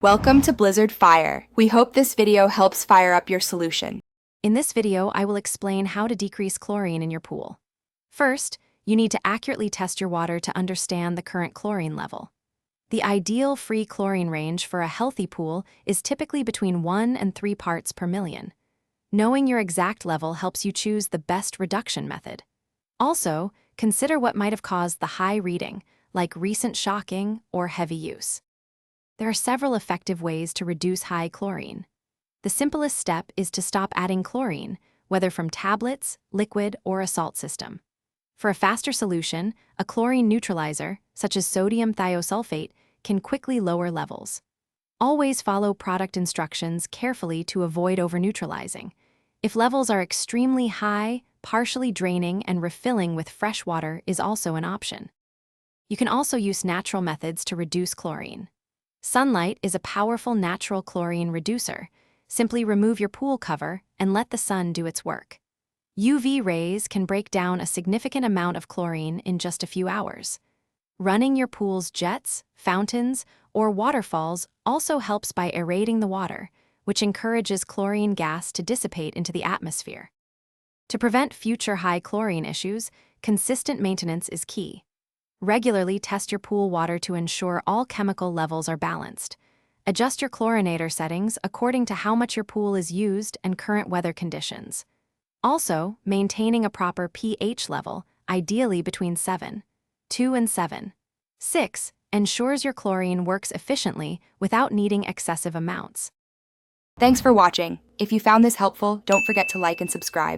Welcome to Blizzard Fire. We hope this video helps fire up your solution. In this video, I will explain how to decrease chlorine in your pool. First, you need to accurately test your water to understand the current chlorine level. The ideal free chlorine range for a healthy pool is typically between 1 and 3 parts per million. Knowing your exact level helps you choose the best reduction method. Also, consider what might have caused the high reading, like recent shocking or heavy use. There are several effective ways to reduce high chlorine. The simplest step is to stop adding chlorine, whether from tablets, liquid, or a salt system. For a faster solution, a chlorine neutralizer, such as sodium thiosulfate, can quickly lower levels. Always follow product instructions carefully to avoid over-neutralizing. If levels are extremely high, partially draining and refilling with fresh water is also an option. You can also use natural methods to reduce chlorine. Sunlight is a powerful natural chlorine reducer. Simply remove your pool cover and let the sun do its work. UV rays can break down a significant amount of chlorine in just a few hours. Running your pool's jets, fountains, or waterfalls also helps by aerating the water, which encourages chlorine gas to dissipate into the atmosphere. To prevent future high chlorine issues, consistent maintenance is key. Regularly test your pool water to ensure all chemical levels are balanced. Adjust your chlorinator settings according to how much your pool is used and current weather conditions. Also, maintaining a proper pH level, ideally between 7.2 and 7.6, ensures your chlorine works efficiently without needing excessive amounts. Thanks for watching. If you found this helpful, don't forget to like and subscribe.